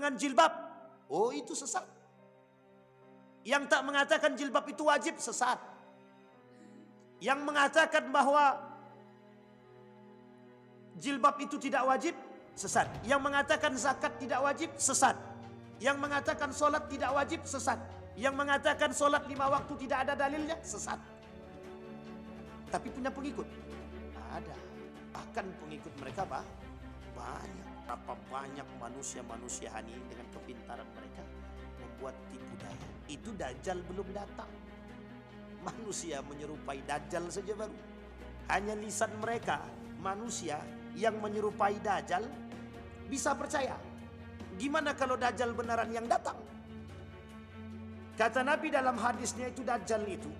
dengan jilbab, oh itu sesat. Yang tak mengatakan jilbab itu wajib, sesat. Yang mengatakan bahwa jilbab itu tidak wajib, sesat. Yang mengatakan zakat tidak wajib, sesat. Yang mengatakan solat tidak wajib, sesat. Yang mengatakan solat 5 waktu tidak ada dalilnya, sesat. Tapi punya pengikut? Ada. Bahkan pengikut mereka banyak. Berapa banyak manusia-manusia ini dengan kepintaran mereka membuat tipu daya. Itu Dajjal belum datang. Manusia menyerupai Dajjal saja baru. Hanya lisan mereka, manusia yang menyerupai Dajjal bisa percaya. Gimana kalau Dajjal beneran yang datang? Kata Nabi dalam hadisnya itu, Dajjal itu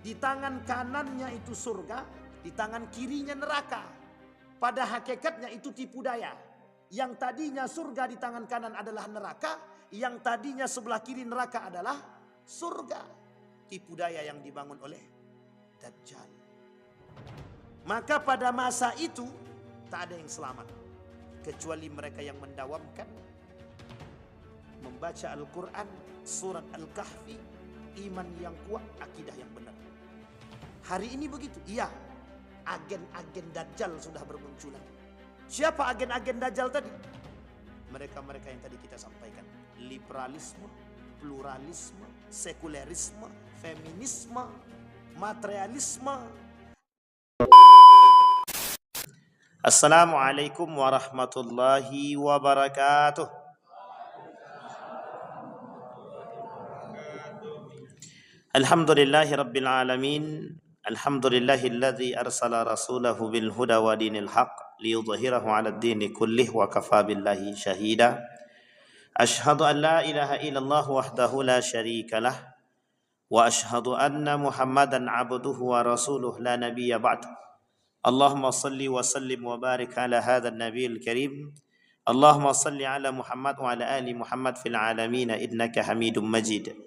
di tangan kanannya itu surga, di tangan kirinya neraka. Pada hakikatnya itu tipu daya. Yang tadinya surga di tangan kanan adalah neraka, yang tadinya sebelah kiri neraka adalah surga. Tipu daya yang dibangun oleh Dajjal. Maka pada masa itu tak ada yang selamat kecuali mereka yang mendawamkan membaca Al-Quran, surat Al-Kahfi, iman yang kuat, akidah yang benar. Hari ini begitu, iya, agen-agen Dajjal sudah bermunculan. Siapa agen-agen Dajjal tadi? Mereka-mereka yang tadi kita sampaikan. Liberalisme, pluralisme, sekulerisme, feminisme, materialisme. Assalamualaikum warahmatullahi wabarakatuh. Alhamdulillahi rabbil alamin. Alhamdulillahilladzi arsala rasulahu bil huda wa dinil haq liyudhhirahu 'alad dini kullih wa kafa billahi syahida. Ashhadu an la ilaha illallah wahdahu la syarika lah wa ashhadu anna Muhammadan 'abduhu wa rasuluhu la nabiyya ba'd. Allahumma salli wa sallim wa barik ala hadzal nabiyil karim. Allahumma salli ala Muhammad wa ala ali Muhammad fil alamin innaka Hamidum Majid.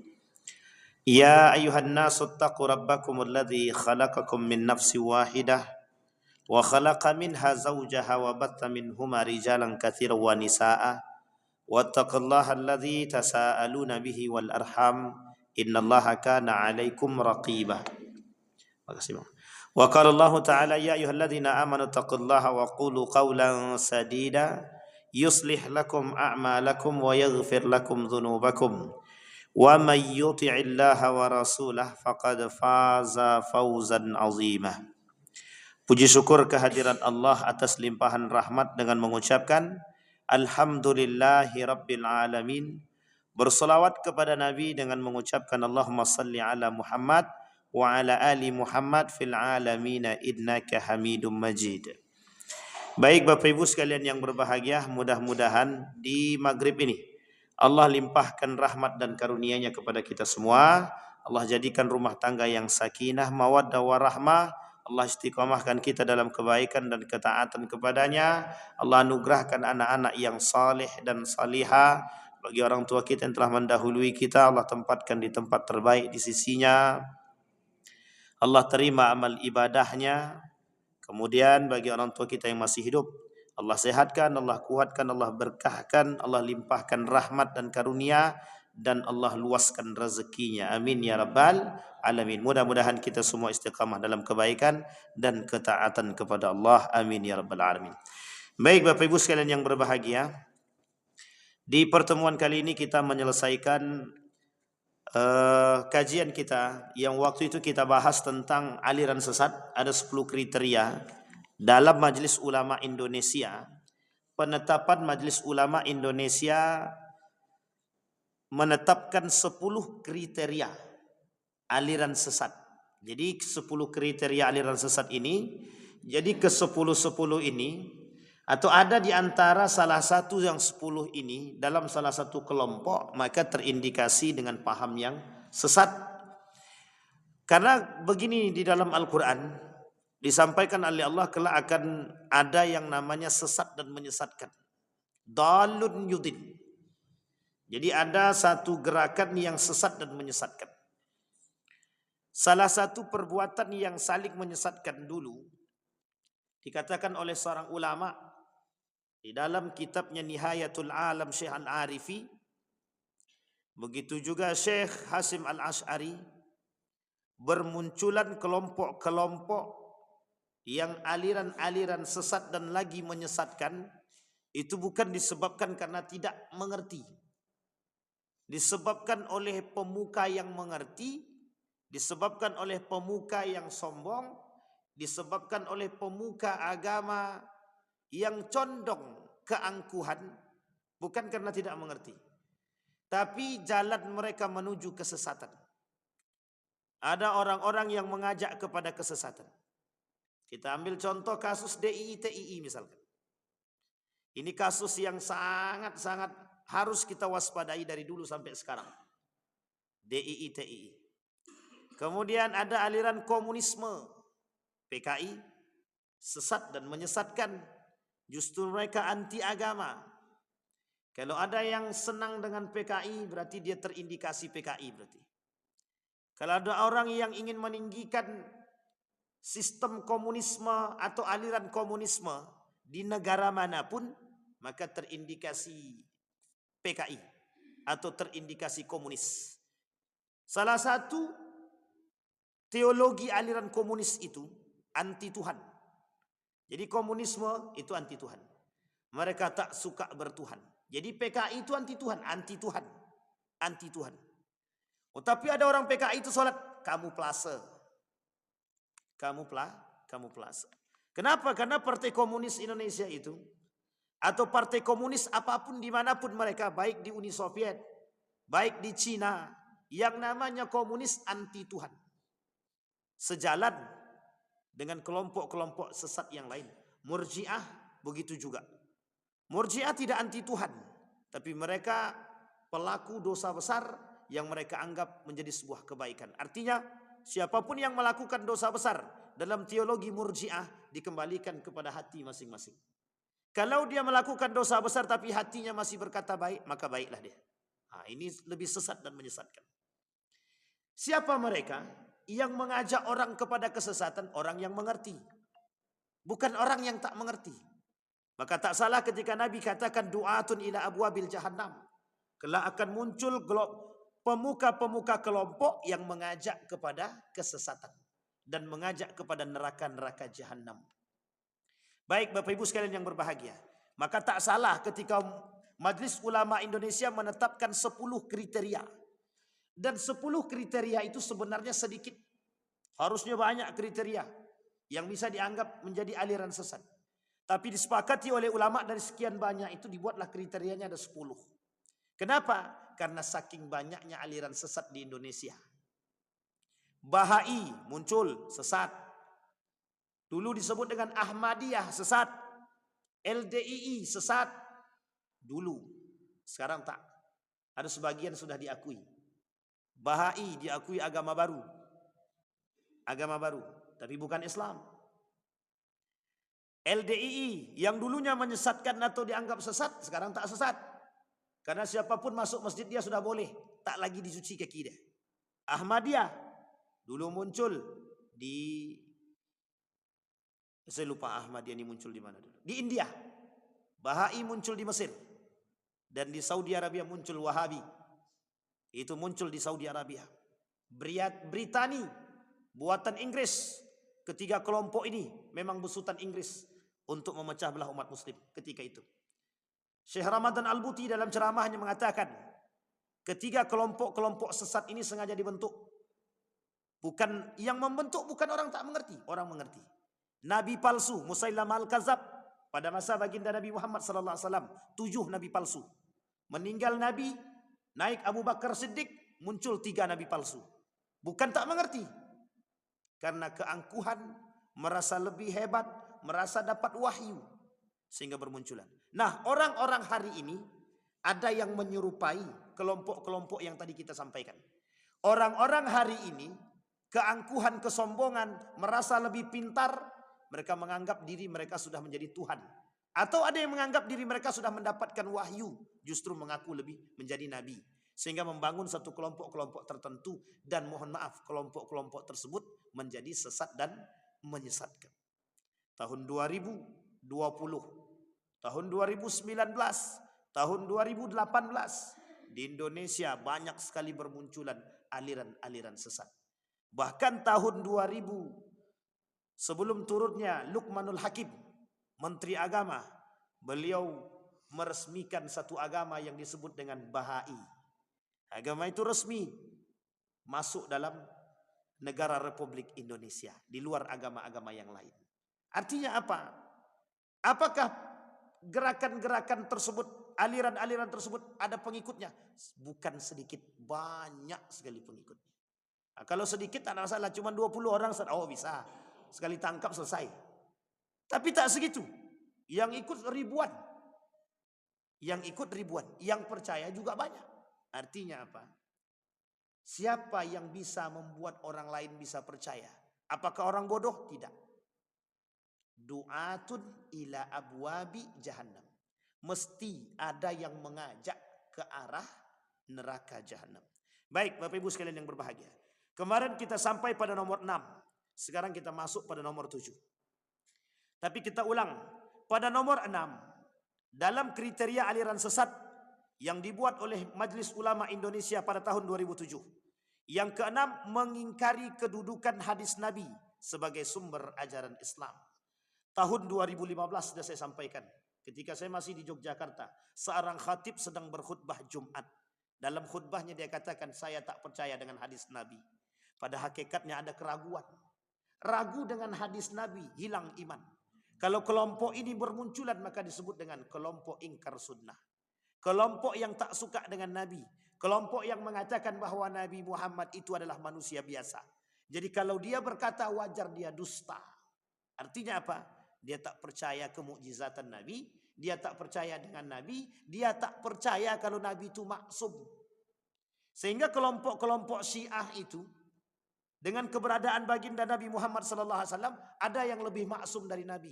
Ya ayuhan nasu attaqu rabbakum alladhi khalaqakum min nafsin wahidah wa khalaqa minha zawjaha wa batta minhuma rijalan katsiran wa nisaa wattaqullaha alladhi tasaaluna bihi wal arham innallaha kana 'alaikum raqiba. Makasih Bang. Wa qala Allah ta'ala ya ayyuhalladzina amanu taqullaha wa qulu qawlan sadida yuslih lakum a'malakum wa yaghfir lakum dhunubakum. Wa may yuti'illaha wa rasulahu faqad faza fawzan 'azima. Puji syukur kehadirat Allah atas limpahan rahmat dengan mengucapkan alhamdulillahi rabbil alamin. Berselawat kepada Nabi dengan mengucapkan Allahumma salli ala Muhammad wa ala ali Muhammad fil alamin innaka Hamidum Majid. Baik Bapak Ibu sekalian yang berbahagia, mudah-mudahan di maghrib ini Allah limpahkan rahmat dan karunia-Nya kepada kita semua. Allah jadikan rumah tangga yang sakinah, mawaddah warahmah. Allah istiqamahkan kita dalam kebaikan dan ketaatan kepadanya. Allah anugerahkan anak-anak yang saleh dan salihah. Bagi orang tua kita yang telah mendahului kita, Allah tempatkan di tempat terbaik di sisinya. Allah terima amal ibadahnya. Kemudian bagi orang tua kita yang masih hidup, Allah sehatkan, Allah kuatkan, Allah berkahkan, Allah limpahkan rahmat dan karunia, dan Allah luaskan rezekinya. Amin ya rabbal alamin. Mudah-mudahan kita semua istiqamah dalam kebaikan dan ketaatan kepada Allah. Amin ya rabbal alamin. Baik Bapak Ibu sekalian yang berbahagia, di pertemuan kali ini kita menyelesaikan kajian kita yang waktu itu kita bahas tentang aliran sesat. Ada 10 kriteria dalam Majelis Ulama Indonesia. Penetapan Majelis Ulama Indonesia menetapkan 10 kriteria aliran sesat. Jadi 10 kriteria aliran sesat ini, jadi ke 10 ini, atau ada di antara salah satu yang 10 ini dalam salah satu kelompok, maka terindikasi dengan paham yang sesat. Karena begini di dalam Al-Quran disampaikan oleh Allah, kelak akan ada yang namanya sesat dan menyesatkan. Dalun yudin. Jadi ada satu gerakan yang sesat dan menyesatkan. Salah satu perbuatan yang saling menyesatkan dulu dikatakan oleh seorang ulama, Di dalam kitabnya Nihayatul Alam Syekh Al-Arifi, begitu juga Syekh Hasim Al-Ash'ari, bermunculan kelompok-kelompok yang aliran-aliran sesat dan lagi menyesatkan, itu bukan disebabkan karena tidak mengerti. Disebabkan oleh pemuka yang mengerti, disebabkan oleh pemuka yang sombong, disebabkan oleh pemuka agama yang condong keangkuhan, bukan karena tidak mengerti, tapi jalan mereka menuju kesesatan. Ada orang-orang yang mengajak kepada kesesatan. Kita ambil contoh kasus DII TII misalkan. Ini kasus yang sangat-sangat harus kita waspadai dari dulu sampai sekarang. DII TII. Kemudian ada aliran komunisme, PKI, sesat dan menyesatkan. Justru mereka anti agama. Kalau ada yang senang dengan PKI, berarti dia terindikasi PKI berarti. Kalau ada orang yang ingin meninggikan sistem komunisme atau aliran komunisme di negara manapun, maka terindikasi PKI atau terindikasi komunis. Salah satu teologi aliran komunis itu anti Tuhan. Jadi komunisme itu anti Tuhan. Mereka tak suka bertuhan. Jadi PKI itu anti Tuhan, anti Tuhan, anti Tuhan. Oh, tapi ada orang PKI itu sholat kamuflase. Kamuflase. Kenapa? Karena Partai Komunis Indonesia itu, atau partai komunis apapun dimanapun mereka, baik di Uni Soviet, baik di Cina, yang namanya komunis anti Tuhan. Sejalan dengan kelompok-kelompok sesat yang lain. Murji'ah begitu juga. Murji'ah tidak anti Tuhan, tapi mereka pelaku dosa besar yang mereka anggap menjadi sebuah kebaikan. Artinya siapapun yang melakukan dosa besar dalam teologi Murji'ah dikembalikan kepada hati masing-masing. Kalau dia melakukan dosa besar tapi hatinya masih berkata baik, maka baiklah dia. Nah, ini lebih sesat dan menyesatkan. Siapa mereka? Yang mengajak orang kepada kesesatan, orang yang mengerti. Bukan orang yang tak mengerti. Maka tak salah ketika Nabi katakan du'atun ila abwabil jahannam. Kelak akan muncul pemuka-pemuka kelompok yang mengajak kepada kesesatan. Dan mengajak kepada neraka-neraka jahannam. Baik Bapak Ibu sekalian yang berbahagia. Maka tak salah ketika Majelis Ulama Indonesia menetapkan 10 kriteria. Dan 10 kriteria itu sebenarnya sedikit. Harusnya banyak kriteria yang bisa dianggap menjadi aliran sesat. Tapi disepakati oleh ulama dari sekian banyak itu dibuatlah kriterianya ada 10. Kenapa? Karena saking banyaknya aliran sesat di Indonesia. Bahai muncul sesat. Dulu disebut dengan Ahmadiyah sesat. LDII sesat. Dulu. Sekarang tak. Ada sebagian sudah diakui. Bahai diakui agama baru. Agama baru. Tapi bukan Islam. LDII yang dulunya menyesatkan atau dianggap sesat, sekarang tak sesat. Karena siapapun masuk masjid dia sudah boleh. Tak lagi dicuci kaki dia. Ahmadiyah. Dulu muncul di... Saya lupa Ahmadiyah ini muncul di mana dulu. Di India. Bahai muncul di Mesir. Dan di Saudi Arabia muncul Wahabi. Itu muncul di Saudi Arabia. Britani, buatan Inggris. Ketiga kelompok ini memang besutan Inggris untuk memecah belah umat muslim ketika itu. Syekh Ramadan Al-Buti dalam ceramahnya mengatakan, ketiga kelompok-kelompok sesat ini sengaja dibentuk. Bukan yang membentuk bukan orang tak mengerti, orang mengerti. Nabi palsu Musailamah Al-Kadzab pada masa baginda Nabi Muhammad sallallahu alaihi wasallam, 7 nabi palsu. Meninggal Nabi, naik Abu Bakar Siddiq, muncul 3 nabi palsu. Bukan tak mengerti. Karena keangkuhan, merasa lebih hebat, merasa dapat wahyu. Sehingga bermunculan. Nah, orang-orang hari ini ada yang menyerupai kelompok-kelompok yang tadi kita sampaikan. Orang-orang hari ini, keangkuhan, kesombongan, merasa lebih pintar, mereka menganggap diri mereka sudah menjadi Tuhan. Atau ada yang menganggap diri mereka sudah mendapatkan wahyu, justru mengaku lebih menjadi nabi. Sehingga membangun satu kelompok-kelompok tertentu dan mohon maaf kelompok-kelompok tersebut menjadi sesat dan menyesatkan. Tahun 2020 tahun 2019, tahun 2018 di Indonesia banyak sekali bermunculan aliran-aliran sesat. Bahkan tahun 2000 sebelum turunnya Luqmanul Hakim, Menteri Agama, beliau meresmikan satu agama yang disebut dengan Bahai. Agama itu resmi masuk dalam negara Republik Indonesia di luar agama-agama yang lain. Artinya apa? Apakah gerakan-gerakan tersebut, aliran-aliran tersebut ada pengikutnya? Bukan sedikit, banyak sekali pengikutnya. Nah, kalau sedikit tak ada masalah, cuma 20 orang, oh bisa. Sekali tangkap selesai. Tapi tak segitu. Yang ikut ribuan. Yang ikut ribuan. Yang percaya juga banyak. Artinya apa? Siapa yang bisa membuat orang lain bisa percaya? Apakah orang bodoh? Tidak. Du'atun ila abwabi jahannam. Mesti ada yang mengajak ke arah neraka jahannam. Baik, Bapak Ibu sekalian yang berbahagia. Kemarin kita sampai pada nomor 6. Sekarang kita masuk pada nomor 7. Tapi kita ulang. Pada nomor 6. Dalam kriteria aliran sesat yang dibuat oleh Majelis Ulama Indonesia pada tahun 2007. Yang keenam, mengingkari kedudukan hadis Nabi sebagai sumber ajaran Islam. Tahun 2015 sudah saya sampaikan. Ketika saya masih di Yogyakarta, seorang khatib sedang berkhutbah Jumat. Dalam khutbahnya dia katakan, saya tak percaya dengan hadis Nabi. Pada hakikatnya ada keraguan. Ragu dengan hadis Nabi, hilang iman. Kalau kelompok ini bermunculan, maka disebut dengan kelompok ingkar sunnah. Kelompok yang tak suka dengan Nabi. Kelompok yang mengatakan bahwa Nabi Muhammad itu adalah manusia biasa. Jadi kalau dia berkata wajar, dia dusta. Artinya apa? Dia tak percaya kemukjizatan Nabi. Dia tak percaya dengan Nabi. Dia tak percaya kalau Nabi itu maksum. Sehingga kelompok-kelompok Syiah itu, dengan keberadaan baginda Nabi Muhammad SAW, ada yang lebih maksum dari Nabi.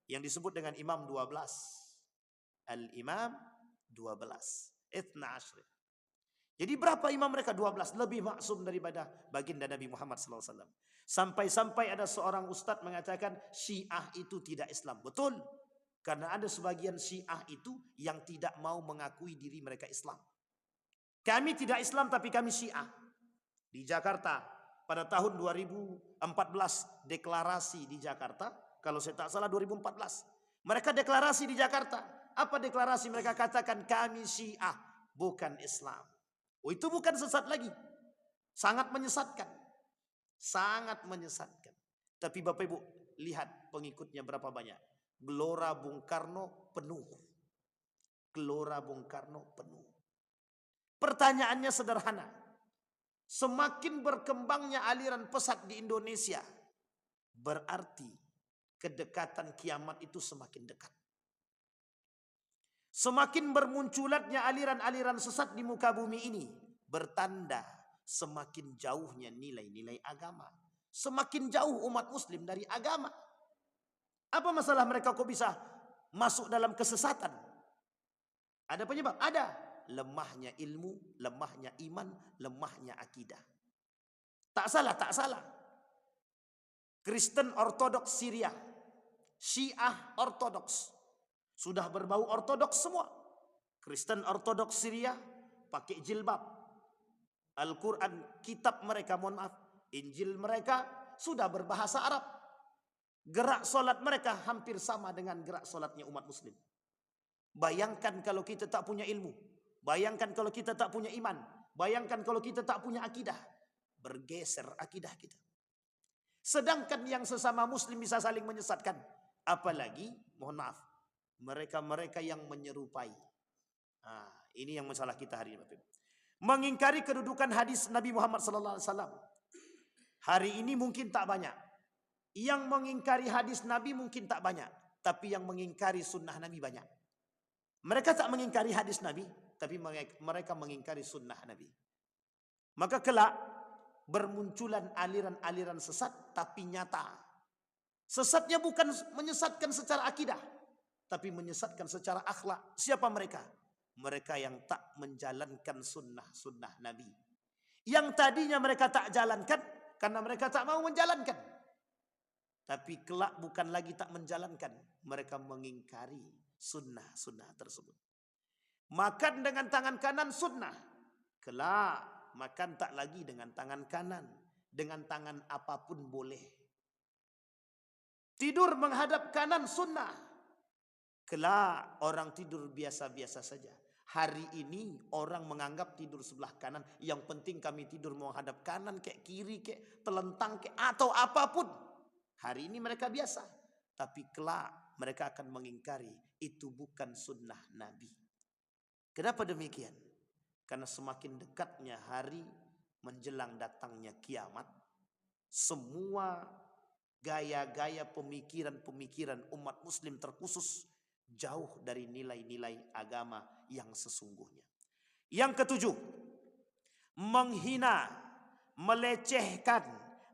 Yang disebut dengan Imam 12. Al-Imam 12. Ithna Ashri. Jadi berapa imam mereka? 12. Lebih maksum daripada baginda Nabi Muhammad SAW. Sampai-sampai ada seorang ustadz mengatakan Syiah itu tidak Islam. Betul. Karena ada sebagian Syiah itu yang tidak mau mengakui diri mereka Islam. Kami tidak Islam tapi kami Syiah. Di Jakarta pada tahun 2014 deklarasi di Jakarta. Kalau saya tak salah 2014. Mereka deklarasi di Jakarta. Apa deklarasi? Mereka katakan kami Syiah bukan Islam. Oh, itu bukan sesat lagi. Sangat menyesatkan. Sangat menyesatkan. Tapi Bapak Ibu, lihat pengikutnya berapa banyak. Gelora Bung Karno penuh. Gelora Bung Karno penuh. Pertanyaannya sederhana. Semakin berkembangnya aliran pesat di Indonesia, berarti kedekatan kiamat itu semakin dekat. Semakin bermunculannya aliran-aliran sesat di muka bumi ini, bertanda semakin jauhnya nilai-nilai agama. Semakin jauh umat muslim dari agama. Apa masalah mereka kok bisa masuk dalam kesesatan? Ada penyebab? Ada. Lemahnya ilmu, lemahnya iman, lemahnya akidah. Tak salah, tak salah. Kristen Ortodoks Syria, Syiah Ortodoks, sudah berbau ortodoks semua. Kristen Ortodoks Syria pakai jilbab. Al-Quran, kitab mereka, mohon maaf, Injil mereka sudah berbahasa Arab. Gerak solat mereka hampir sama dengan gerak solatnya umat muslim. Bayangkan kalau kita tak punya ilmu. Bayangkan kalau kita tak punya iman. Bayangkan kalau kita tak punya akidah. Bergeser akidah kita. Sedangkan yang sesama muslim bisa saling menyesatkan. Apalagi, mohon maaf, mereka-mereka yang menyerupai. Nah, ini yang masalah kita hari ini. Mengingkari kedudukan hadis Nabi Muhammad SAW. Hari ini mungkin tak banyak. Yang mengingkari hadis Nabi mungkin tak banyak. Tapi yang mengingkari sunnah Nabi banyak. Mereka tak mengingkari hadis Nabi, tapi mereka mengingkari sunnah Nabi. Maka kelak bermunculan aliran-aliran sesat tapi nyata. Sesatnya bukan menyesatkan secara akidah, tapi menyesatkan secara akhlak. Siapa mereka? Mereka yang tak menjalankan sunnah-sunnah Nabi. Yang tadinya mereka tak jalankan karena mereka tak mau menjalankan. Tapi kelak bukan lagi tak menjalankan, mereka mengingkari sunnah tersebut. Makan dengan tangan kanan sunnah. Kelak makan tak lagi dengan tangan kanan, dengan tangan apapun boleh. Tidur menghadap kanan sunnah. Kelak orang tidur biasa-biasa saja. Hari ini orang menganggap tidur sebelah kanan. Yang penting kami tidur menghadap kanan, kayak kiri, kayak telentang, kayak atau apapun. Hari ini mereka biasa. Tapi kelak mereka akan mengingkari. Itu bukan sunnah Nabi. Kenapa demikian? Karena semakin dekatnya hari menjelang datangnya kiamat. Semua gaya-gaya pemikiran-pemikiran umat muslim terkhusus jauh dari nilai-nilai agama yang sesungguhnya. Yang ketujuh, menghina, melecehkan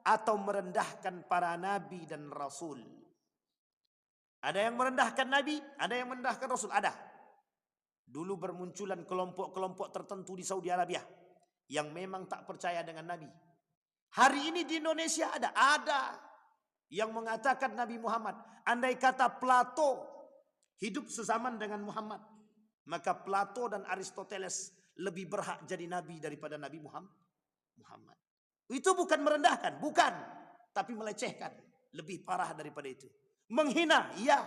atau merendahkan para nabi dan rasul. Ada yang merendahkan nabi, ada yang merendahkan rasul, ada. Dulu bermunculan kelompok-kelompok tertentu di Saudi Arabia yang memang tak percaya dengan nabi. Hari ini di Indonesia ada yang mengatakan Nabi Muhammad, andai kata Plato hidup sezaman dengan Muhammad, maka Plato dan Aristoteles lebih berhak jadi nabi daripada Nabi Muhammad. Itu bukan merendahkan, bukan, tapi melecehkan. Lebih parah daripada itu. Menghina, iya.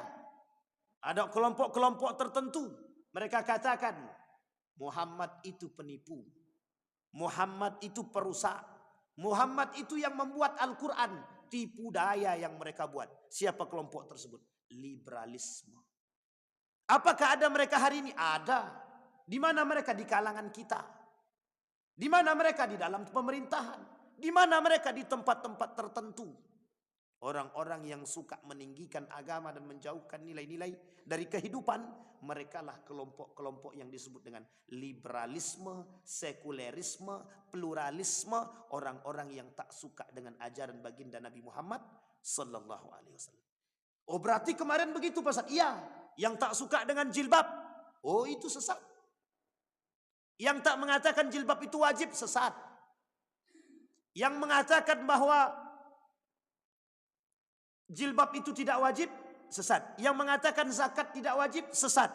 Ada kelompok-kelompok tertentu, mereka katakan Muhammad itu penipu, Muhammad itu perusak, Muhammad itu yang membuat Al-Quran. Tipu daya yang mereka buat. Siapa kelompok tersebut? Liberalisme. Apakah ada mereka hari ini? Ada. Di mana mereka? Di kalangan kita. Di mana mereka? Di dalam pemerintahan. Di mana mereka? Di tempat-tempat tertentu. Orang-orang yang suka meninggikan agama dan menjauhkan nilai-nilai dari kehidupan, merekalah kelompok-kelompok yang disebut dengan liberalisme, sekulerisme, pluralisme, orang-orang yang tak suka dengan ajaran baginda Nabi Muhammad sallallahu alaihi wasallam. Oh, berarti kemarin begitu Pak Ustaz? Iya, yang tak suka dengan jilbab, oh itu sesat. Yang tak mengatakan jilbab itu wajib, sesat. Yang mengatakan bahwa jilbab itu tidak wajib, sesat. Yang mengatakan zakat tidak wajib, sesat.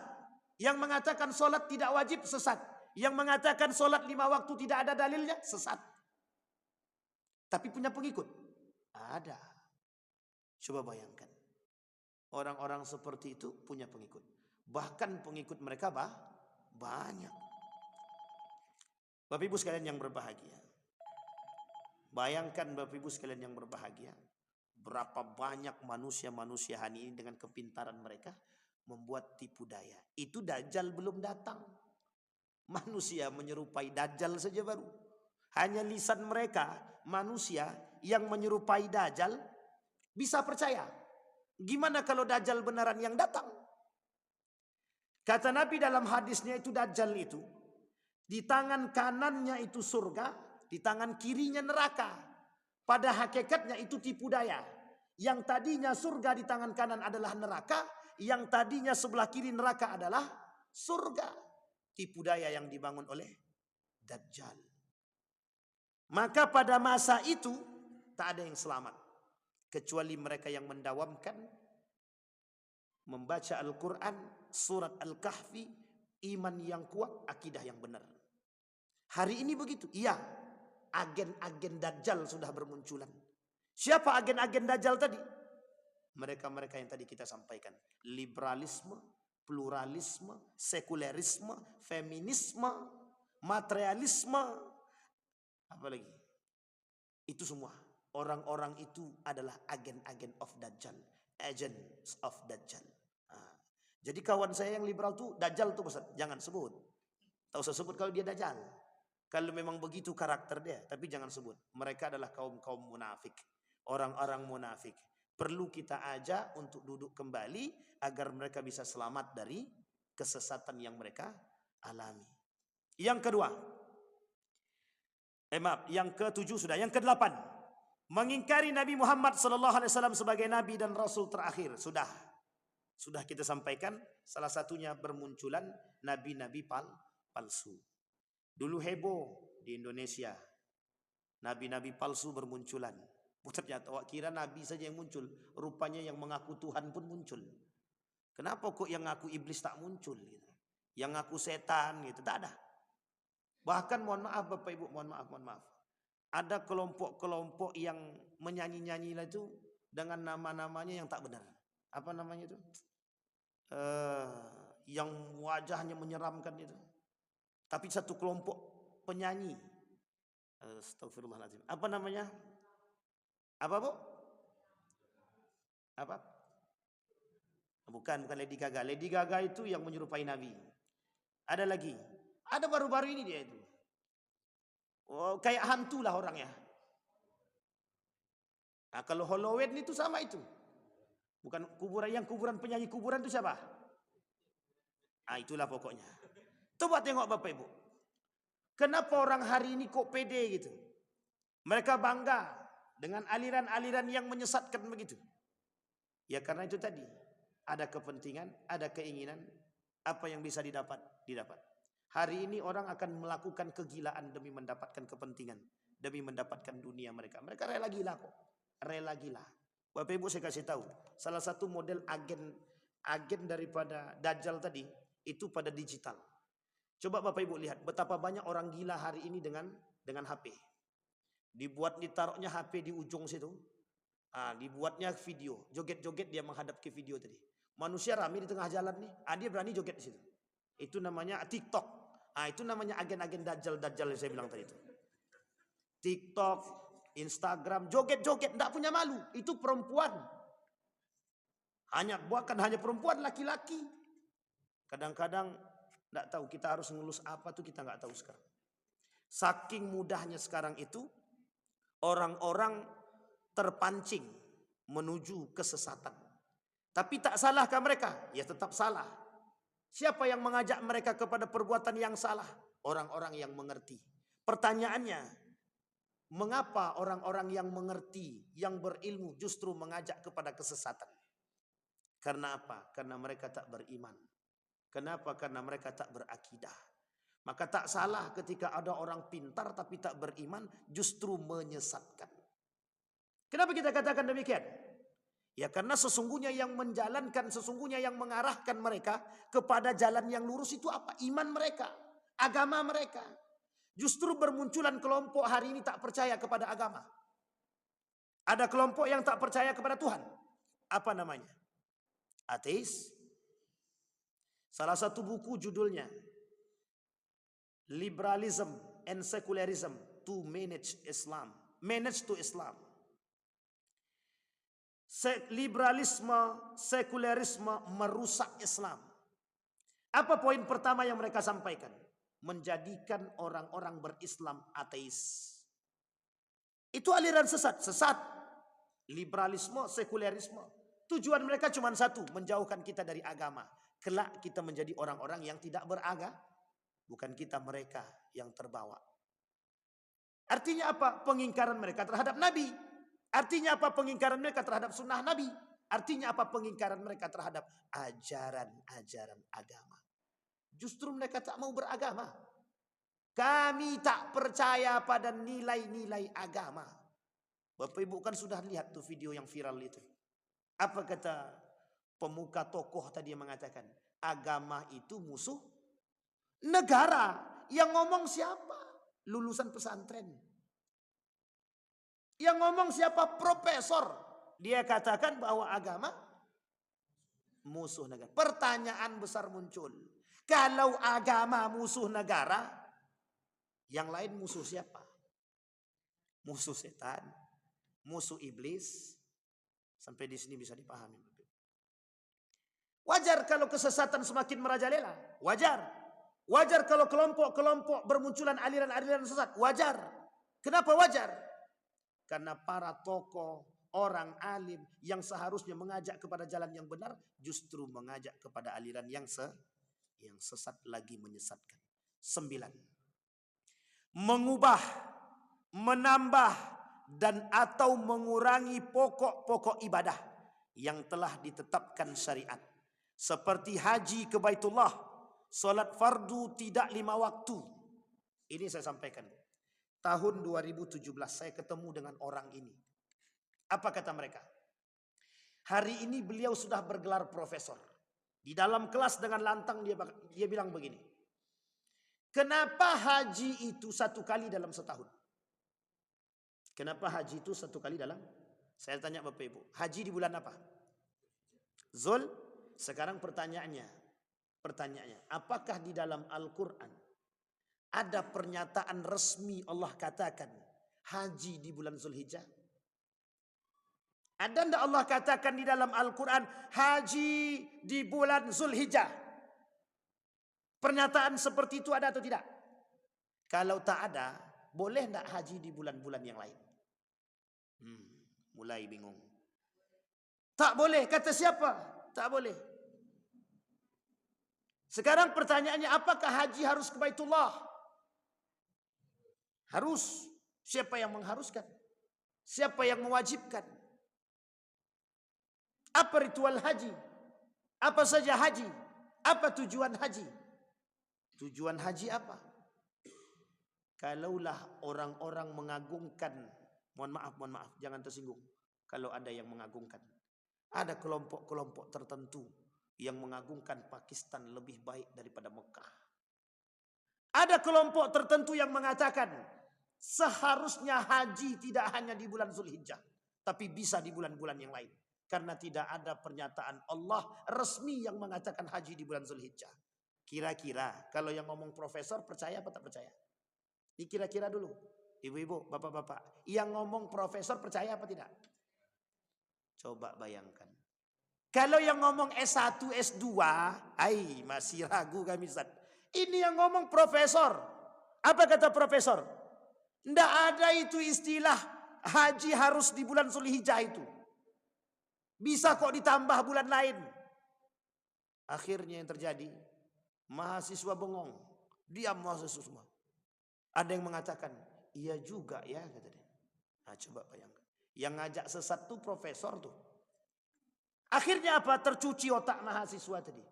Yang mengatakan solat tidak wajib, sesat. Yang mengatakan solat 5 waktu tidak ada dalilnya, sesat. Tapi punya pengikut? Ada. Coba bayangkan. Orang-orang seperti itu punya pengikut. Bahkan pengikut mereka banyak. Bapak Ibu sekalian yang berbahagia. Bayangkan Bapak Ibu sekalian yang berbahagia. Berapa banyak manusia-manusia hari ini dengan kepintaran mereka membuat tipu daya. Itu Dajjal belum datang. Manusia menyerupai Dajjal saja baru. Hanya lisan mereka, manusia yang menyerupai Dajjal bisa percaya. Gimana kalau Dajjal beneran yang datang? Kata Nabi dalam hadisnya itu, Dajjal itu di tangan kanannya itu surga, di tangan kirinya neraka. Pada hakikatnya itu tipu daya. Yang tadinya surga di tangan kanan adalah neraka, yang tadinya sebelah kiri neraka adalah surga. Tipu daya yang dibangun oleh Dajjal. Maka pada masa itu tak ada yang selamat kecuali mereka yang mendawamkan membaca Al-Quran, surat Al-Kahfi, iman yang kuat, akidah yang benar. Hari ini begitu. Iya, agen-agen Dajjal sudah bermunculan. Siapa agen-agen Dajjal tadi? Mereka-mereka yang tadi kita sampaikan. Liberalisme, pluralisme, sekulerisme, feminisme, materialisme, apa lagi? Itu semua. Orang-orang itu adalah agen-agen of Dajjal. Agents of Dajjal. Nah, jadi kawan saya yang liberal tuh Dajjal tuh Ustaz. Jangan sebut. Tak usah sebut kalau dia Dajjal. Kalau memang begitu karakter dia. Tapi jangan sebut. Mereka adalah kaum-kaum munafik. Orang-orang munafik. Perlu kita ajak untuk duduk kembali agar mereka bisa selamat dari kesesatan yang mereka alami. Yang kedua. Yang ketujuh sudah. Yang kedelapan. Mengingkari Nabi Muhammad SAW sebagai Nabi dan Rasul terakhir. Sudah kita sampaikan. Salah satunya bermunculan Nabi-Nabi palsu. Dulu heboh di Indonesia. Nabi-Nabi palsu bermunculan. Ternyata kira Nabi saja yang muncul. Rupanya yang mengaku Tuhan pun muncul. Kenapa kok yang ngaku iblis tak muncul gitu? Yang ngaku setan gitu, tak ada. Bahkan mohon maaf Bapak Ibu, mohon maaf. Ada kelompok-kelompok yang menyanyi-nyanyi itu dengan nama-namanya yang tak benar. Apa namanya itu? Yang wajahnya menyeramkan itu. Tapi satu kelompok penyanyi. Astagfirullahaladzim. Apa namanya? Apa Bu? Apa? Bukan Lady Gaga. Lady Gaga itu yang menyerupai Nabi. Ada lagi. Ada baru-baru ini dia itu. Oh, kayak hantu lah orangnya. Nah, kalau Halloween itu sama itu. Bukan kuburan penyanyi kuburan itu siapa? Ah, itulah pokoknya. Coba tengok Bapak Ibu. Kenapa orang hari ini kok pede gitu? Mereka bangga dengan aliran-aliran yang menyesatkan begitu. Ya karena itu tadi. Ada kepentingan, ada keinginan. Apa yang bisa didapat. Hari ini orang akan melakukan kegilaan demi mendapatkan kepentingan. Demi mendapatkan dunia mereka. Mereka rela gila kok. Rela gila. Bapak Ibu saya kasih tahu. Salah satu model agen daripada Dajjal tadi. Itu pada digital. Coba Bapak Ibu lihat. Betapa banyak orang gila hari ini dengan HP. Ditaruhnya HP di ujung situ. Dibuatnya video. Joget-joget dia menghadap ke video tadi. Manusia ramai di tengah jalan nih. Dia berani joget di situ. Itu namanya TikTok. Itu namanya agen-agen Dajjal yang saya bilang tadi itu. TikTok, Instagram, joget-joget, tidak punya malu. Itu perempuan. Bukan hanya perempuan, laki-laki. Kadang-kadang tidak tahu kita harus ngelus apa tuh kita nggak tahu sekarang. Saking mudahnya sekarang itu orang-orang terpancing menuju kesesatan. Tapi tak salahkah mereka? Ya tetap salah. Siapa yang mengajak mereka kepada perbuatan yang salah? Orang-orang yang mengerti. Pertanyaannya, mengapa orang-orang yang mengerti, yang berilmu justru mengajak kepada kesesatan? Karena apa? Karena mereka tak beriman. Kenapa? Karena mereka tak berakidah. Maka tak salah ketika ada orang pintar tapi tak beriman justru menyesatkan. Kenapa kita katakan demikian? Ya karena sesungguhnya yang menjalankan, sesungguhnya yang mengarahkan mereka kepada jalan yang lurus itu apa? Iman mereka, agama mereka. Justru bermunculan kelompok hari ini tak percaya kepada agama. Ada kelompok yang tak percaya kepada Tuhan. Apa namanya? Ateis. Salah satu buku judulnya Liberalism and Secularism to Manage Islam. Manage to Islam. Liberalisme, sekularisme merusak Islam. Apa poin pertama yang mereka sampaikan? Menjadikan orang-orang berislam ateis. Itu aliran sesat. Liberalisme, sekularisme. Tujuan mereka cuma satu, menjauhkan kita dari agama. Kelak kita menjadi orang-orang yang tidak beragama. Bukan kita mereka yang terbawa. Artinya apa? Pengingkaran mereka terhadap Nabi. Artinya apa? Pengingkaran mereka terhadap sunnah Nabi. Artinya apa? Pengingkaran mereka terhadap ajaran-ajaran agama. Justru mereka tak mau beragama. Kami tak percaya pada nilai-nilai agama. Bapak Ibu kan sudah lihat tuh video yang viral itu. Apa kata pemuka tokoh tadi yang mengatakan? Agama itu musuh negara. Yang ngomong siapa? Lulusan pesantren. Yang ngomong siapa? Profesor. Dia katakan bahwa agama musuh negara. Pertanyaan besar muncul. Kalau agama musuh negara, yang lain musuh siapa? Musuh setan, musuh iblis. Sampai di sini bisa dipahami. Wajar kalau kesesatan semakin merajalela. Wajar. Wajar kalau kelompok-kelompok bermunculan aliran-aliran sesat. Wajar. Kenapa wajar? Karena para tokoh, orang alim yang seharusnya mengajak kepada jalan yang benar, justru mengajak kepada aliran yang sesat lagi menyesatkan. 9. Mengubah, menambah, dan atau mengurangi pokok-pokok ibadah yang telah ditetapkan syariat. Seperti haji ke Baitullah, salat fardu tidak 5 waktu. Ini saya sampaikan. Tahun 2017 saya ketemu dengan orang ini. Apa kata mereka? Hari ini beliau sudah bergelar profesor. Di dalam kelas dengan lantang dia bilang begini. Kenapa haji itu 1 kali dalam setahun? Kenapa haji itu 1 kali dalam? Saya tanya Bapak Ibu, haji di bulan apa? Zul. Sekarang pertanyaannya, apakah di dalam Al-Quran ada pernyataan resmi Allah katakan haji di bulan Zulhijjah? Ada tidak Allah katakan di dalam Al-Quran haji di bulan Zulhijjah? Pernyataan seperti itu ada atau tidak? Kalau tak ada, boleh tidak haji di bulan-bulan yang lain? Mulai bingung. Tak boleh, kata siapa? Tak boleh. Sekarang pertanyaannya, apakah haji harus ke Baitullah? Harus. Siapa yang mengharuskan? Siapa yang mewajibkan? Apa ritual haji? Apa saja haji? Apa tujuan haji? Tujuan haji apa? Kalaulah orang-orang mengagungkan, mohon maaf, jangan tersinggung. Kalau ada yang mengagungkan. Ada kelompok-kelompok tertentu yang mengagungkan Pakistan lebih baik daripada Mekah. Ada kelompok tertentu yang mengatakan seharusnya haji tidak hanya di bulan Zulhijjah, tapi bisa di bulan-bulan yang lain. Karena tidak ada pernyataan Allah resmi yang mengatakan haji di bulan Zulhijjah. Kira-kira kalau yang ngomong profesor percaya apa tak percaya? Ini kira-kira dulu. Ibu-ibu, bapak-bapak. Yang ngomong profesor percaya apa tidak? Coba bayangkan. Kalau yang ngomong S1, S2, masih ragu kami Ustaz. Ini yang ngomong profesor. Apa kata profesor? Tidak ada itu istilah haji harus di bulan Zulhijjah itu. Bisa kok ditambah bulan lain. Akhirnya yang terjadi, mahasiswa bengong. Diam mahasiswa semua. Ada yang mengatakan, iya juga ya, kata dia. Nah, coba bayangkan. Yang ngajak sesat tuh profesor tuh. Akhirnya apa? Tercuci otak mahasiswa tadi.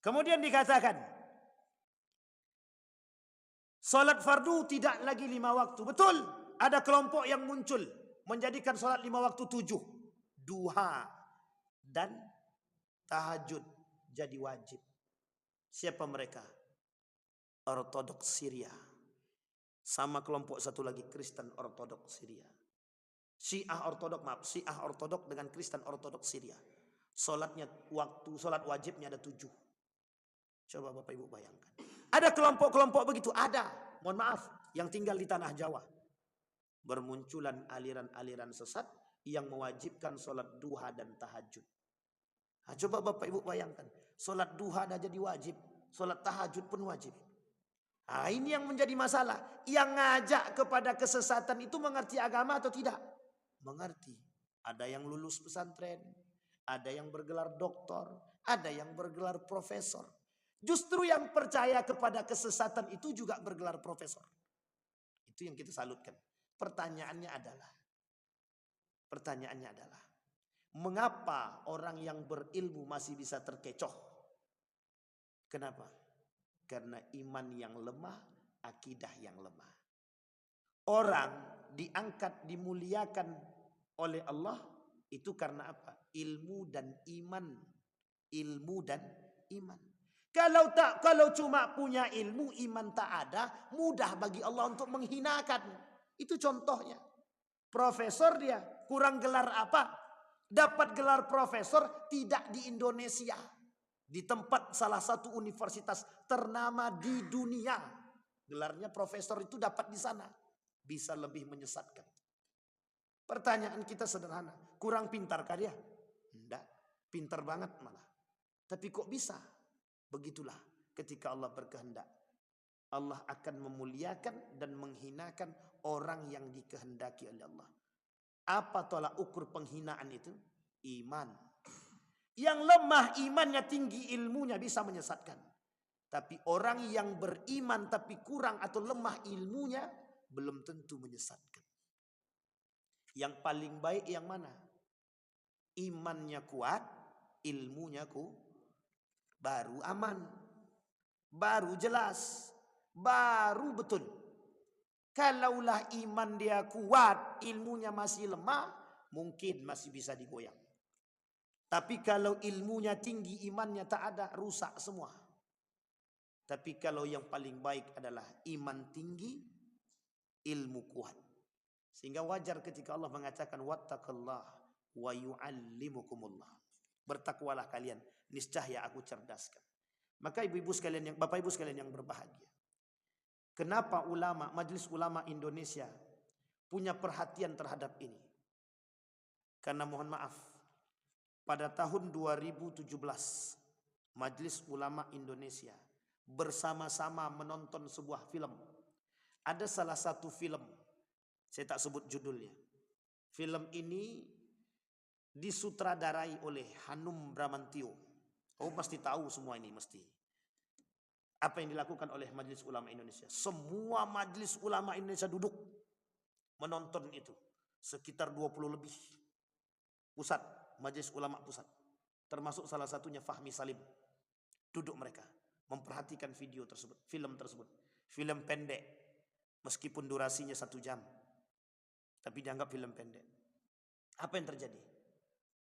Kemudian dikatakan, salat fardu tidak lagi 5 waktu. Betul, ada kelompok yang muncul menjadikan salat 5 waktu 7. Duha dan tahajud jadi wajib. Siapa mereka? Ortodoks Syria. Sama kelompok satu lagi Kristen Ortodoks Syria. Syiah Ortodok dengan Kristen Ortodoks Syria. Salatnya salat wajibnya ada 7. Coba Bapak Ibu bayangkan. Ada kelompok-kelompok begitu, ada. Mohon maaf, yang tinggal di tanah Jawa. Bermunculan aliran-aliran sesat yang mewajibkan salat duha dan tahajud. Nah, coba Bapak Ibu bayangkan, salat duha dah jadi wajib, salat tahajud pun wajib. Nah, ini yang menjadi masalah. Yang ngajak kepada kesesatan itu mengerti agama atau tidak? Mengerti. Ada yang lulus pesantren, ada yang bergelar doktor, ada yang bergelar profesor. Justru yang percaya kepada kesesatan itu juga bergelar profesor. Itu yang kita salutkan. Pertanyaannya adalah, mengapa orang yang berilmu masih bisa terkecoh? Kenapa? Karena iman yang lemah, akidah yang lemah. Orang diangkat, dimuliakan oleh Allah itu karena apa? Ilmu dan iman. Kalau cuma punya ilmu, iman tak ada, mudah bagi Allah untuk menghinakan. Itu contohnya. Profesor dia, kurang gelar apa? Dapat gelar profesor tidak di Indonesia. Di tempat salah satu universitas ternama di dunia. Gelarnya profesor itu dapat di sana. Bisa lebih menyesatkan. Pertanyaan kita sederhana. Kurang pintarkah dia? Tidak. Pintar banget malah. Tapi kok bisa? Begitulah ketika Allah berkehendak. Allah akan memuliakan dan menghinakan orang yang dikehendaki oleh Allah. Apa tolak ukur penghinaan itu? Iman. Yang lemah imannya, tinggi ilmunya bisa menyesatkan. Tapi orang yang beriman tapi kurang atau lemah ilmunya belum tentu menyesatkan. Yang paling baik yang mana? Imannya kuat, ilmunya baru aman, baru jelas, baru betul. Kalaulah iman dia kuat, ilmunya masih lemah, mungkin masih bisa digoyang. Tapi kalau ilmunya tinggi, imannya tak ada, rusak semua. Tapi kalau yang paling baik adalah iman tinggi, ilmu kuat. Sehingga wajar ketika Allah mengatakan wattaqullah wa yu'allimukumullah. Bertakwalah kalian, niscaya aku cerdaskan. Maka ibu-ibu sekalian yang Bapak Ibu sekalian yang berbahagia. Kenapa ulama, Majelis Ulama Indonesia punya perhatian terhadap ini? Karena mohon maaf, pada tahun 2017 Majelis Ulama Indonesia bersama-sama menonton sebuah film. Ada salah satu film, saya tak sebut judulnya. Film ini disutradarai oleh Hanum Bramantio. Oh pasti tahu semua ini mesti. Apa yang dilakukan oleh Majelis Ulama Indonesia? Semua Majelis Ulama Indonesia duduk menonton itu. Sekitar 20 lebih. Pusat, Majelis Ulama Pusat. Termasuk salah satunya Fahmi Salim. Duduk mereka memperhatikan video tersebut, film tersebut. Film pendek, meskipun durasinya 1 jam. Tapi dianggap film pendek. Apa yang terjadi?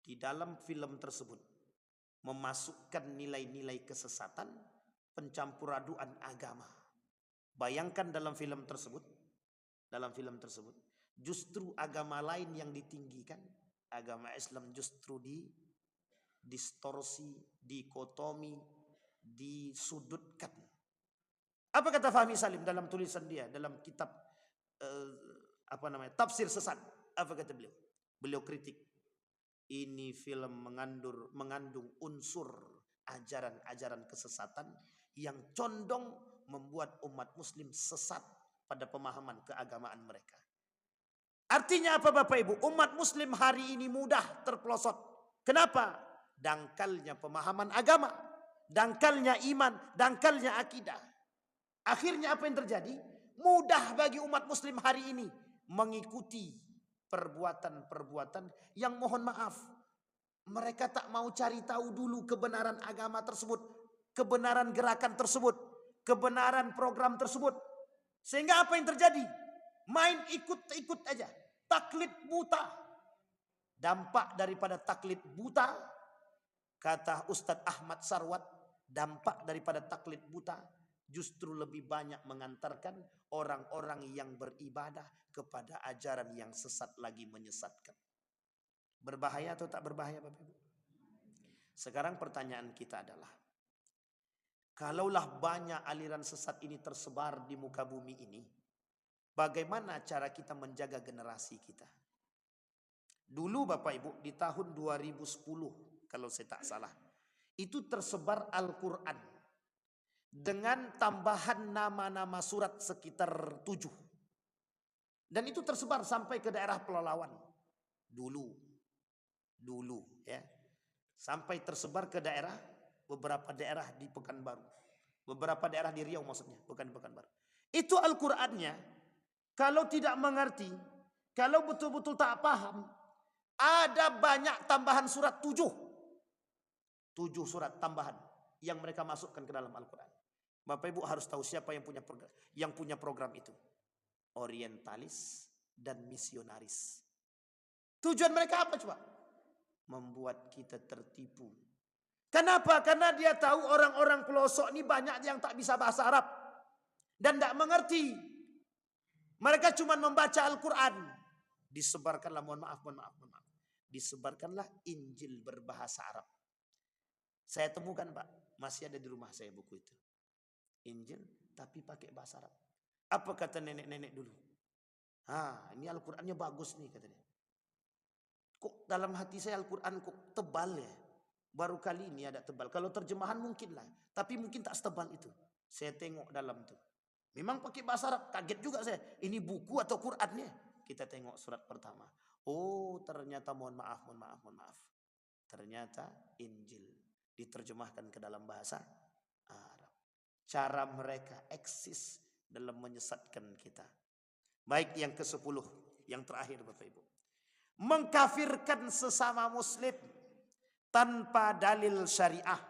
Di dalam film tersebut memasukkan nilai-nilai kesesatan, pencampuraduan agama. Bayangkan dalam film tersebut, justru agama lain yang ditinggikan, agama Islam justru distorsi, dikotomi, disudutkan. Apa kata Fahmi Salim dalam tulisan dia dalam kitab tafsir sesat? Apa kata beliau? Beliau kritik, ini film mengandung unsur ajaran-ajaran kesesatan yang condong membuat umat muslim sesat pada pemahaman keagamaan mereka. Artinya apa Bapak Ibu? Umat muslim hari ini mudah terpelosot. Kenapa? Dangkalnya pemahaman agama, dangkalnya iman, dangkalnya akidah. Akhirnya apa yang terjadi? Mudah bagi umat muslim hari ini mengikuti perbuatan-perbuatan yang mohon maaf, mereka tak mau cari tahu dulu kebenaran agama tersebut, kebenaran gerakan tersebut, kebenaran program tersebut. Sehingga apa yang terjadi? Main ikut-ikut aja. Taklid buta. Dampak daripada taklid buta, kata Ustadz Ahmad Sarwat, dampak daripada taklid buta justru lebih banyak mengantarkan orang-orang yang beribadah kepada ajaran yang sesat lagi menyesatkan. Berbahaya atau tak berbahaya Bapak Ibu? Sekarang pertanyaan kita adalah, kalaulah banyak aliran sesat ini tersebar di muka bumi ini, bagaimana cara kita menjaga generasi kita? Dulu Bapak Ibu di tahun 2010 kalau saya tak salah, itu tersebar Al-Quran dengan tambahan nama-nama surat sekitar 7. Dan itu tersebar sampai ke daerah Pelalawan. Dulu ya. Sampai tersebar ke daerah, beberapa daerah di Pekanbaru. Beberapa daerah di Riau maksudnya, bukan di Pekanbaru. Itu Al-Qur'annya, kalau tidak mengerti, kalau betul-betul tak paham, ada banyak tambahan surat 7. 7 surat tambahan yang mereka masukkan ke dalam Al-Quran. Bapak Ibu harus tahu siapa yang punya program itu. Orientalis dan misionaris. Tujuan mereka apa coba? Membuat kita tertipu. Kenapa? Karena dia tahu orang-orang pelosok ini banyak yang tak bisa bahasa Arab. Dan tak mengerti. Mereka cuma membaca Al-Quran. Disebarkanlah, mohon maaf. Disebarkanlah Injil berbahasa Arab. Saya temukan Pak, masih ada di rumah saya buku itu. Injil tapi pakai bahasa Arab. Apa kata nenek-nenek dulu? Ini Al-Qurannya bagus nih katanya. Kok dalam hati saya Al-Quran kok tebal ya? Baru kali ini ada tebal. Kalau terjemahan mungkin lah. Tapi mungkin tak setebal itu. Saya tengok dalam tuh. Memang pakai bahasa Arab. Kaget juga saya. Ini buku atau Qurannya? Kita tengok surat pertama. Oh ternyata mohon maaf. Ternyata Injil. Diterjemahkan ke dalam bahasa Arab. Cara mereka eksis dalam menyesatkan kita. Baik yang ke-10. Yang terakhir Bapak Ibu. Mengkafirkan sesama muslim tanpa dalil syariah.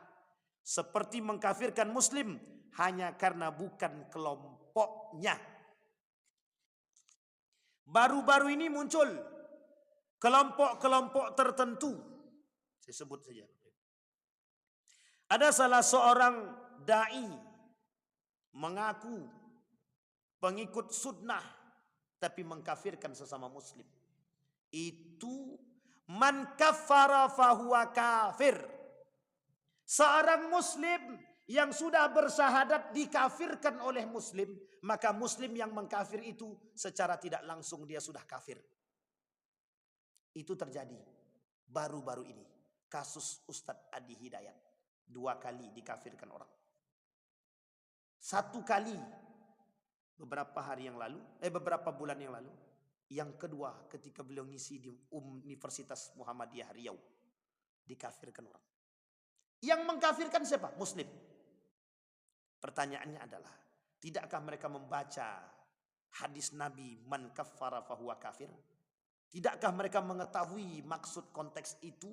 Seperti mengkafirkan muslim hanya karena bukan kelompoknya. Baru-baru ini muncul kelompok-kelompok tertentu Saya sebut saja. Ada salah seorang dai mengaku pengikut sunnah tapi mengkafirkan sesama muslim. Itu man kaffara fahuwa kafir. Seorang muslim yang sudah bersyahadat dikafirkan oleh muslim, maka muslim yang mengkafir itu secara tidak langsung dia sudah kafir. Itu terjadi baru-baru ini. Kasus Ustadz Adi Hidayat. 2 kali dikafirkan orang. 1 kali beberapa bulan yang lalu. Yang kedua ketika beliau ngisi di Universitas Muhammadiyah Riau. Dikafirkan orang. Yang mengkafirkan siapa? Muslim. Pertanyaannya adalah, tidakkah mereka membaca hadis Nabi man kaffara fahuwa kafir? Tidakkah mereka mengetahui maksud konteks itu?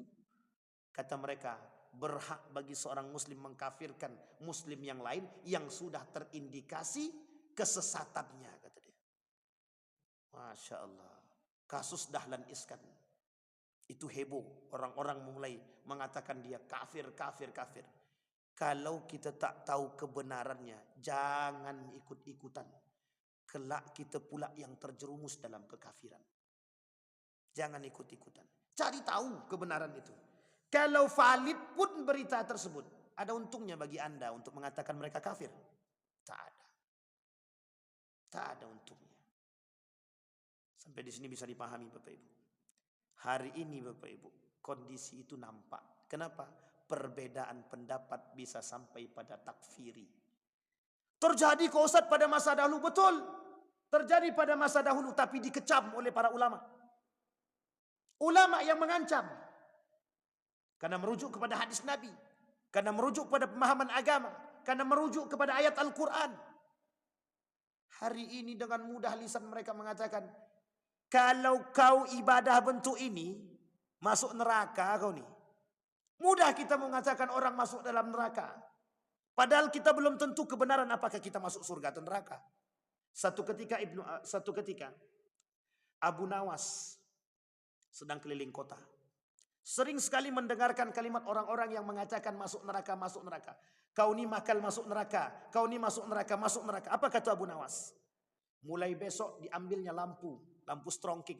Kata mereka, berhak bagi seorang muslim mengkafirkan muslim yang lain yang sudah terindikasi kesesatannya, kata dia. Masya Allah. Kasus Dahlan Iskan. Itu heboh. Orang-orang mulai mengatakan dia kafir, kafir, kafir. Kalau kita tak tahu kebenarannya, jangan ikut-ikutan. Kelak kita pula yang terjerumus dalam kekafiran. Jangan ikut-ikutan. Cari tahu kebenaran itu. Kalau valid pun berita tersebut, ada untungnya bagi Anda untuk mengatakan mereka kafir? Tak ada. Tak ada untungnya. Sampai di sini bisa dipahami Bapak Ibu. Hari ini Bapak Ibu, kondisi itu nampak. Kenapa? Perbedaan pendapat bisa sampai pada takfiri. Terjadi kok Ustaz pada masa dahulu, betul. Terjadi pada masa dahulu tapi dikecam oleh para ulama. Ulama yang mengancam. Karena merujuk kepada hadis Nabi. Karena merujuk kepada pemahaman agama. Karena merujuk kepada ayat Al-Quran. Hari ini dengan mudah lisan mereka mengatakan, kalau kau ibadah bentuk ini, masuk neraka kau nih. Mudah kita mengatakan orang masuk dalam neraka. Padahal kita belum tentu kebenaran apakah kita masuk surga atau neraka. Satu ketika Abu Nawas sedang keliling kota. Sering sekali mendengarkan kalimat orang-orang yang mengatakan masuk neraka, masuk neraka. Kau ni makal masuk neraka, kau ni masuk neraka, masuk neraka. Apa kata Abu Nawas? Mulai besok diambilnya lampu strongking.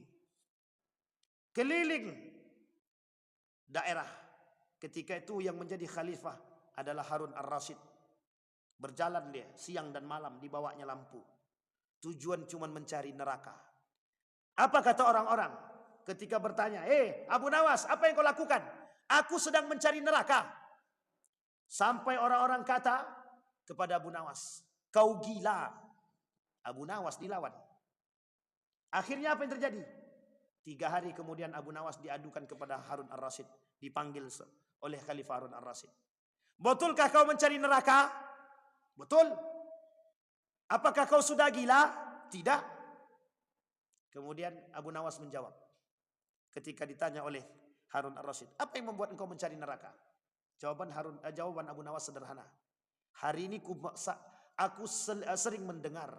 Keliling daerah. Ketika itu yang menjadi khalifah adalah Harun Ar-Rasyid. Berjalan dia siang dan malam dibawanya lampu. Tujuan cuma mencari neraka. Apa kata orang-orang? Ketika bertanya, Abu Nawas, apa yang kau lakukan? Aku sedang mencari neraka. Sampai orang-orang kata kepada Abu Nawas, kau gila. Abu Nawas dilawan. Akhirnya apa yang terjadi? 3 hari kemudian Abu Nawas diadukan kepada Harun Ar-Rasyid. Dipanggil oleh Khalifah Harun Ar-Rasyid. Betulkah kau mencari neraka? Betul. Apakah kau sudah gila? Tidak. Kemudian Abu Nawas menjawab. Ketika ditanya oleh Harun Ar-Rasyid, apa yang membuat engkau mencari neraka? Jawaban Abu Nawas sederhana. Hari ini aku sering mendengar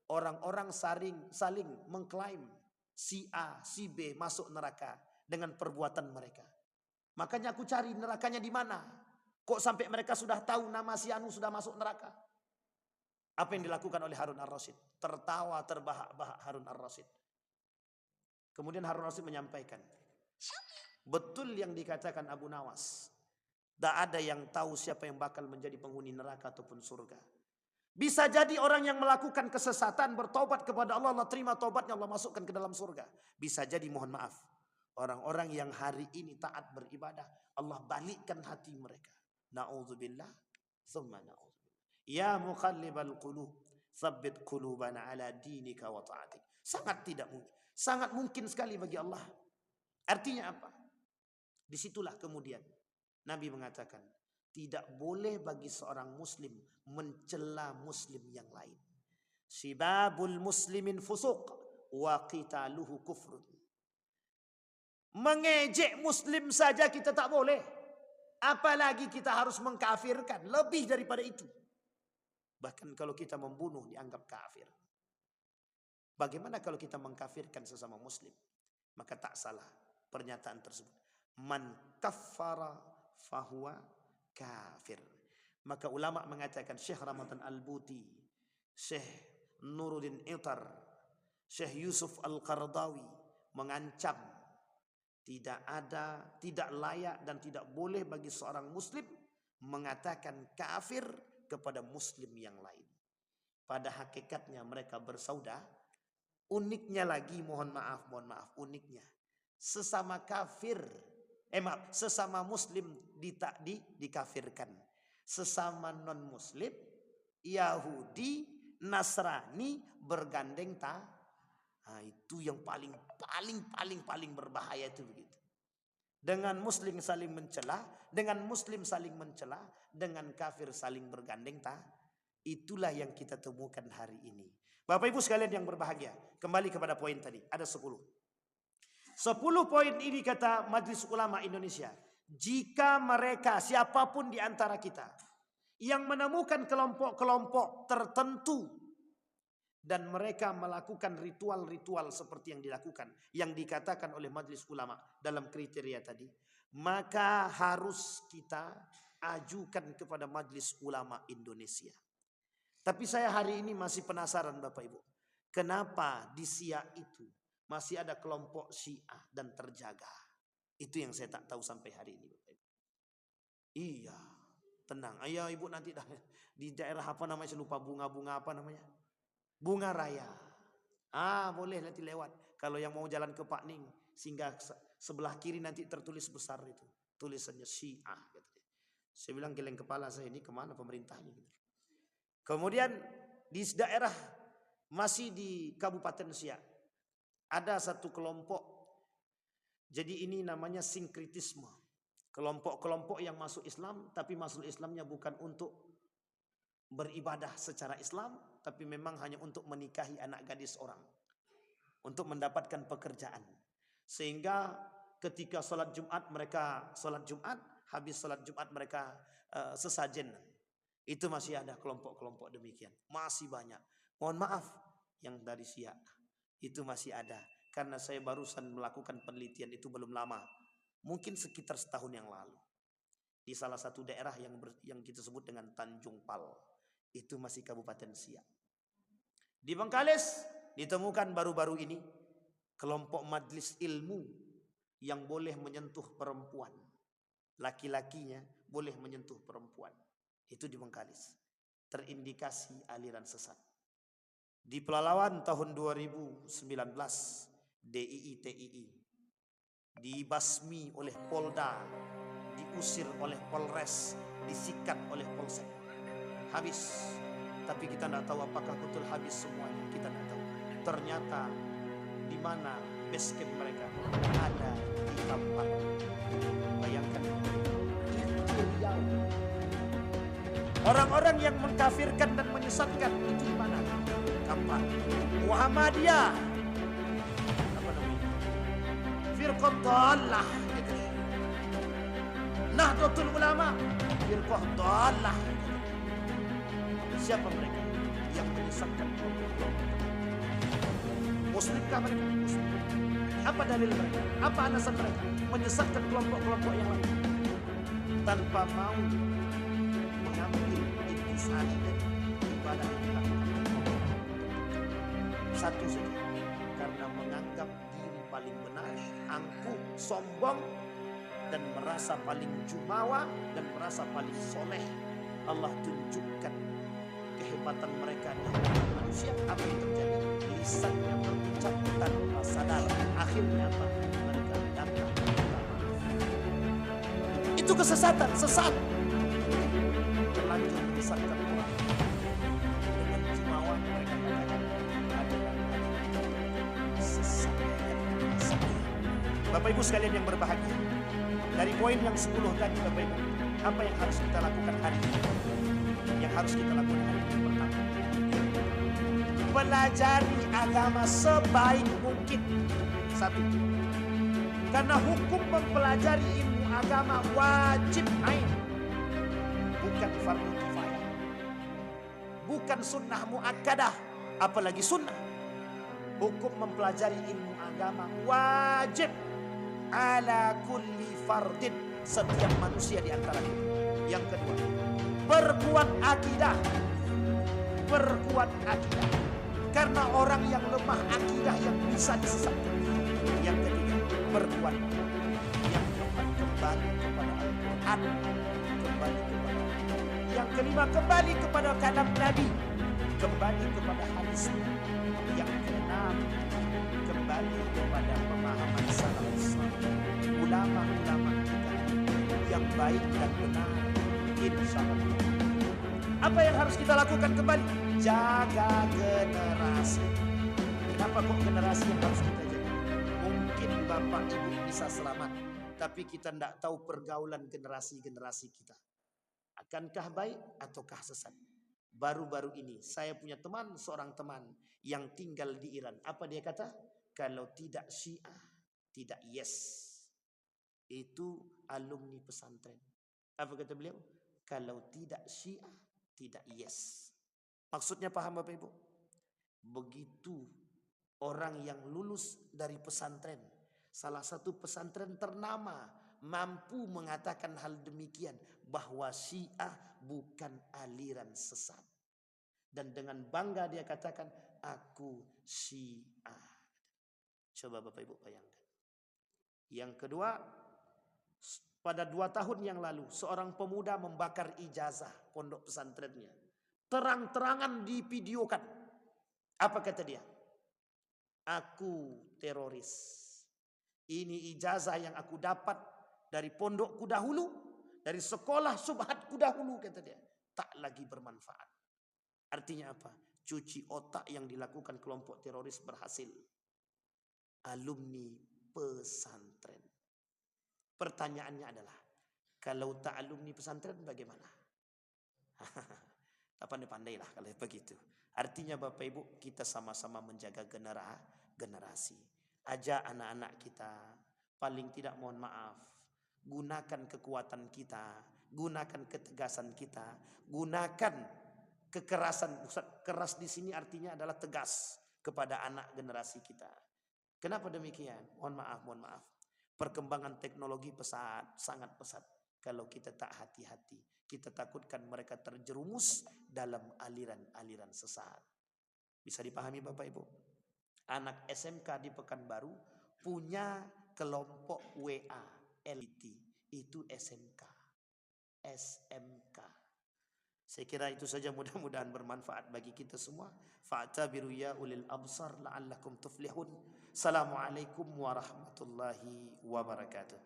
orang-orang saling mengklaim si A, si B masuk neraka dengan perbuatan mereka. Makanya aku cari nerakanya di mana. Kok sampai mereka sudah tahu nama si Anu sudah masuk neraka? Apa yang dilakukan oleh Harun Ar-Rasyid? Tertawa terbahak-bahak Harun Ar-Rasyid. Kemudian Harun Ar-Rasyid menyampaikan, betul yang dikatakan Abu Nawas. Tak ada yang tahu siapa yang bakal menjadi penghuni neraka ataupun surga. Bisa jadi orang yang melakukan kesesatan bertobat kepada Allah, Allah terima tobatnya, Allah masukkan ke dalam surga. Bisa jadi, mohon maaf, orang-orang yang hari ini taat beribadah, Allah balikkan hati mereka. Na'udzubillah, thumma na'udzubillah. Ya muqallibal qulub, tsabbit qulubana ala dinika wa ta'atik. Sangat tidak mungkin. Sangat mungkin sekali bagi Allah. Artinya apa? Disitulah kemudian Nabi mengatakan, tidak boleh bagi seorang muslim mencela muslim yang lain. Sibabul muslimin fusuq wa qitaluhu kufrun. Mengejek muslim saja kita tak boleh. Apalagi kita harus mengkafirkan. Lebih daripada itu. Bahkan kalau kita membunuh dianggap kafir. Bagaimana kalau kita mengkafirkan sesama muslim? Maka tak salah pernyataan tersebut. man kaffara fahuwa kafir. Maka ulama mengatakan, Syekh Ramadan Al-Buti, Syekh Nuruddin Itar, Syekh Yusuf Al-Qardawi mengancam tidak layak dan tidak boleh bagi seorang muslim mengatakan kafir kepada muslim yang lain. Pada hakikatnya mereka bersaudara. Uniknya lagi, mohon maaf, uniknya sesama kafir, sesama muslim dikafirkan. Sesama non muslim, Yahudi, Nasrani bergandeng Nah, itu yang paling berbahaya itu begitu. Dengan muslim saling mencela, dengan kafir saling bergandeng itulah yang kita temukan hari ini. Bapak Ibu sekalian yang berbahagia, kembali kepada poin tadi, ada 10. 10 poin ini kata Majelis Ulama Indonesia. Jika mereka, siapapun di antara kita yang menemukan kelompok-kelompok tertentu dan mereka melakukan ritual-ritual seperti yang dilakukan, yang dikatakan oleh Majelis Ulama dalam kriteria tadi, maka harus kita ajukan kepada Majelis Ulama Indonesia. Tapi saya hari ini masih penasaran Bapak Ibu, kenapa di Syiah itu masih ada kelompok Syiah dan terjaga? Itu yang saya tak tahu sampai hari ini Bapak Ibu. Iya, tenang. Ayo Ibu nanti di daerah apa namanya, saya lupa, bunga-bunga apa namanya? Bunga Raya. Boleh nanti lewat. Kalau yang mau jalan ke Pak Ning, sehingga sebelah kiri nanti tertulis besar itu, tulisannya Syiah. Saya bilang geleng kepala saya, ini kemana pemerintahnya? Kemudian di daerah masih di Kabupaten Siak ada satu kelompok. Jadi ini namanya sinkritisme. Kelompok-kelompok yang masuk Islam, tapi masuk Islamnya bukan untuk beribadah secara Islam, tapi memang hanya untuk menikahi anak gadis orang, untuk mendapatkan pekerjaan. Sehingga ketika sholat Jumat mereka sholat Jumat, habis sholat Jumat mereka sesajen. Itu masih ada kelompok-kelompok demikian, masih banyak. Mohon maaf yang dari Syiah itu masih ada, karena saya barusan melakukan penelitian itu belum lama, mungkin sekitar setahun yang lalu, di salah satu daerah yang kita sebut dengan Tanjung Pal. Itu masih Kabupaten Siak. Di Bengkalis ditemukan baru-baru ini kelompok majelis ilmu yang boleh menyentuh perempuan. Laki-lakinya boleh menyentuh perempuan. Itu di Bengkalis. Terindikasi aliran sesat. Di Pelalawan tahun 2019 DII-TII dibasmi oleh Polda, diusir oleh Polres, disikat oleh Polsek. Habis. Tapi kita tidak tahu apakah betul habis semuanya. Kita tidak tahu. Ternyata di mana base camp mereka ada di Kampar. Bayangkan. Orang-orang yang mengkafirkan dan menyesatkan itu di mana? Kampar. Muhammadiyah. Apa namanya? Firqah Dhalah. Nahdlatul Ulama. Firqah Dhalah. Siapa mereka yang menyesatkan kelompok-kelompok? Muslimkah mereka? Muslim. Apa dalil mereka? Apa alasan mereka menyesatkan kelompok-kelompok yang lain? Tanpa mau mengambil intisari dari ibadah yang dilakukan. Satu saja, karena menganggap diri paling benar, angkuh, sombong, dan merasa paling jumawa dan merasa paling soleh. Allah tunjukkan kehebatan mereka di hadapan manusia. Apa yang terjadi? Lisannya berucap tanpa sadar. Akhirnya apa? Mereka datang. Itu kesesatan, sesat. Terlanjur menyesatkan orang. Dengan jumawa mereka katakan adalah sesat. Bapak Ibu sekalian yang berbahagia, dari poin yang 10 tadi Bapak Ibu, apa yang harus kita lakukan hari ini? Yang harus kita lakukan hari ini pertama, pelajari agama sebaik mungkin. Satu, karena hukum mempelajari ilmu agama wajib ain, bukan fardu kifayah, bukan sunnah muakkadah, apalagi sunnah. Hukum mempelajari ilmu agama wajib, ala kulli fardin, setiap manusia di antara kita. Yang kedua, perkuat akidah. Perkuat akidah. Karena orang yang lemah akidah yang bisa disesatkan. Yang ketiga, perkuat. Yang keempat, kembali kepada Al-Quran. Kembali kepada. Yang kelima, kembali kepada kalam Nabi. Kembali kepada hadis. Yang keenam, kembali kepada pemahaman salafus saleh, ulama-ulama kita yang baik dan benar, insya Allah. Apa yang harus kita lakukan kembali? Jaga generasi. Kenapa kok generasi yang harus kita jaga? Mungkin Bapak Ibu bisa selamat, tapi kita tidak tahu pergaulan generasi-generasi kita. Akankah baik ataukah sesat? Baru-baru ini saya punya teman, seorang teman yang tinggal di Iran. Apa dia kata? Kalau tidak Syiah, tidak yes. Itu alumni pesantren. Apa kata beliau? Kalau tidak Syiah, tidak yes. Maksudnya paham Bapak Ibu? Begitu orang yang lulus dari pesantren, salah satu pesantren ternama, mampu mengatakan hal demikian, bahwa Syiah bukan aliran sesat. Dan dengan bangga dia katakan, aku Syiah. Coba Bapak Ibu bayangkan. Yang kedua, pada 2 tahun yang lalu, seorang pemuda membakar ijazah pondok pesantrennya. Terang-terangan divideokan. Apa kata dia? Aku teroris. Ini ijazah yang aku dapat dari pondokku dahulu, dari sekolah subhatku dahulu, kata dia. Tak lagi bermanfaat. Artinya apa? Cuci otak yang dilakukan kelompok teroris berhasil. Alumni pesantren. Pertanyaannya adalah, kalau tak alumni pesantren bagaimana? Tak pandai-pandailah kalau begitu. Artinya Bapak Ibu, kita sama-sama menjaga generasi. Ajak anak-anak kita, paling tidak mohon maaf, gunakan kekuatan kita, gunakan ketegasan kita, gunakan kekerasan. Keras di sini artinya adalah tegas kepada anak generasi kita. Kenapa demikian? Mohon maaf. Perkembangan teknologi pesat, sangat pesat. Kalau kita tak hati-hati, kita takutkan mereka terjerumus dalam aliran-aliran sesat. Bisa dipahami Bapak Ibu? Anak SMK di Pekanbaru punya kelompok WA LT. Itu SMK. Saya kira itu saja, mudah-mudahan bermanfaat bagi kita semua. Fa'tabiru ya ulil absar la'allakum tuflihun. Assalamualaikum warahmatullahi wabarakatuh.